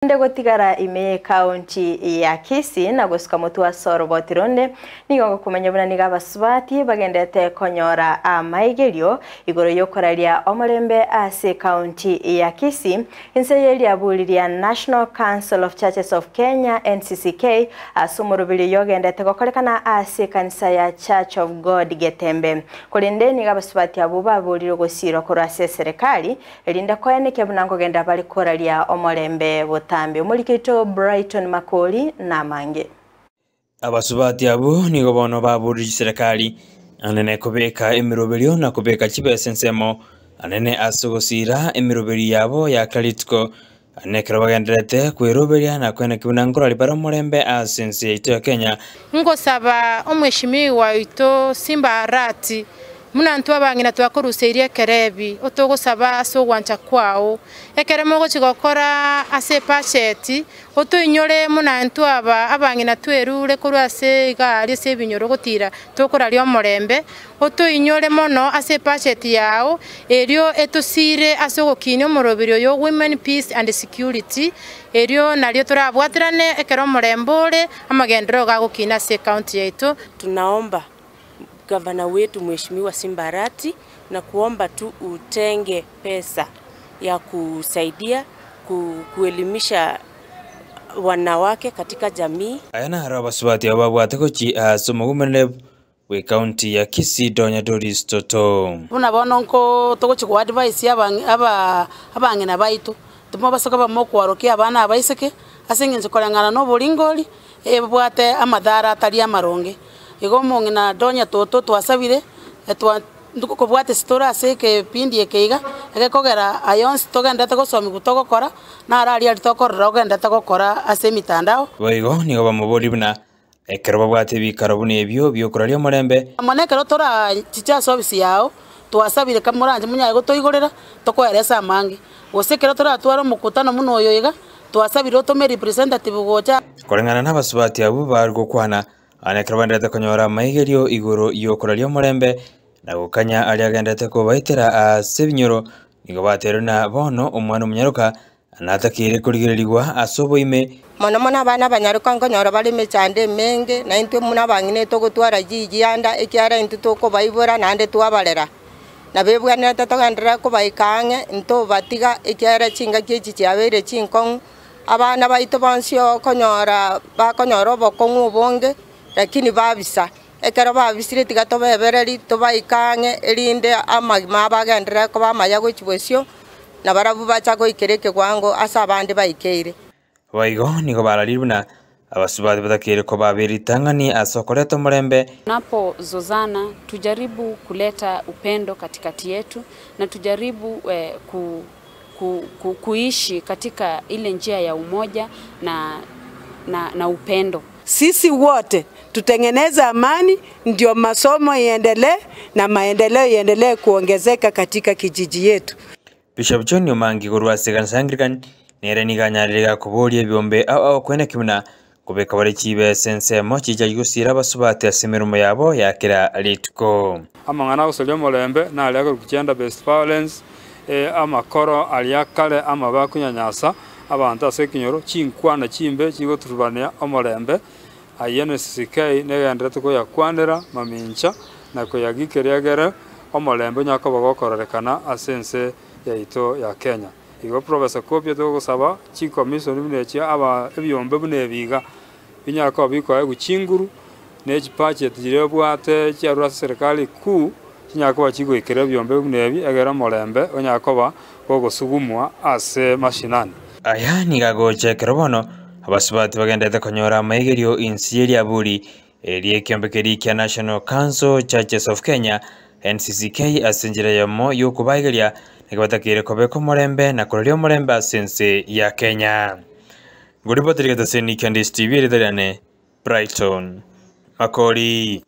Ndegotigara ime kaunti ya Kisii na gusuka mutu wa Sorobotironde nigo kumenya buna niga basubati bagendete konyora amaigerio igoro yokoraria omurembe ase kaunti ya Kisii inseyeli aburiria National Council of Churches of Kenya NCCK asumurubiri yogendete gokorekana ase kanisa ya Church of God Getembe kolinde niga basubati abo baburiro gusiro korase serikali elinda koyanike bunango genda bali koraria omurembe tambe umurikito Brighton Makoli na mange abasubati abo nigo bono baburije serikali anene kubeka emirobelio na kubeka chibesensemo anene asogosira emirobeli yabo ya kalitiko anekera bagenderete kwerobelia na kwene kibunangora libara murembe asense ito ya Kenya ngosaba omweshimiwa ito Simbarati munantu abangina twakoruseirie kerebi otogosaba asogwancha kwao ekeremo gochigokora ase pacheti otoinyore munantu abangina twerure korwase igari ase binyoro gotira tokorario morembe otoinyore mono ase pacheti yao erio etosire asogokine omorobirio yo women peace and security erio nario torabwaterane ekero morembore amagendero gagokina ase county yetu. Tunaomba gavana wetu Mheshimiwa Simbarati na kuomba tu utenge pesa ya kusaidia kuelimisha wanawake katika jamii. Ayana haraba subati ababwate kochi asomugumene we county ya Kisii Donya Doris Toto. Buna bono nko togochiko advice abangina baitu tumo basoka bamokworokia abana abaiseke asengenze korangana no bolingoli ebwate amadhara atari amaronge igo mongina Donya Toto twasabire nduko bwate stora seke pindi ekeiga ekekogera ayons togendete gosomi gutogokora na arari alitokorera ogendete gokora ase mitandao boigo nigo bamubori buna ekero babwate bikaro bune ebyo byokorario morembe amonekero tora chicha service yao twasabire kamuranje munyaye gotoigorera tokoeresa amangi osekero tora twaro mukutano muno oyoiga twasabire otome representative gocha korengana n'abasubati abo bargo kwana anekero bandete konyora maigerio igoro yokorario morembe na gukanya ali agendete ko baitera asebinyoro nigo baterona bono omwana omunyaruka anatakire kurigirirwa asoboime mono abana banyaruka nkonyora bali mechande menge na into muna bangine to gutwara jiji anda ekyara into to ko baibora nande twabarera na bebwana tatogandira ko baikange into batiga ekyara chinga kyechi cyabere chinkong abana baito bansio konyora bakonyora bokongu bonge lakini babisa ekero babisire tigato bebereri to baikange elinde amagima bagendera ko bamaya gochibwesio na barabu bacha goikereke gwango asa abandi baikeire baigo nigo baralibuna abasubati batakire ko babiritangani asokoleto murembe napo zozana tujaribu kuleta upendo katikati yetu na tujaribu kuishi katika ile njia ya umoja na upendo. Sisi wote tutengeneze amani ndio masomo iendelee na maendeleo iendelee kuongezeka katika kijiji yetu. Bishop John Omangi gorwase kanisa Anglican nere niganyarira kuborie byombe au kwene kimuna kubeka bari kibe sense mochi jagusira basubati asimerumo yabo yakira litko amangana gusolyo morembe na alego kugenda best violence amakoro aliyakale amabakunyanyasa abantu asekinyoro chinkwana chimbe chigoturubania omorembe NCCK negendete ko yakwanera mamincha na ko yagikeriagere omorembe nyako bagokorerekana asense yaito ya Kenya igo Professor Kopia to gusaba chi commission binechi aba ebyombe bunebiga binyako biko guchinguru nechi budget jirebwate cyarwa serikali ku kinyako bachigo ikere byombe bunebi egera morembe onyakoba gogosugumwa ase mashinani aya nigagoche kerobono abasubati bagendete konyora maigerio insiyeli aburi eriekyombekeri kya National Council Churches of Kenya NCCK asenjira yamo yokubaigeria nigabatakire kobeko morembe na kororio morembe asense ya Kenya guripotirigata seni Candice TV ridane Brighton Makoli.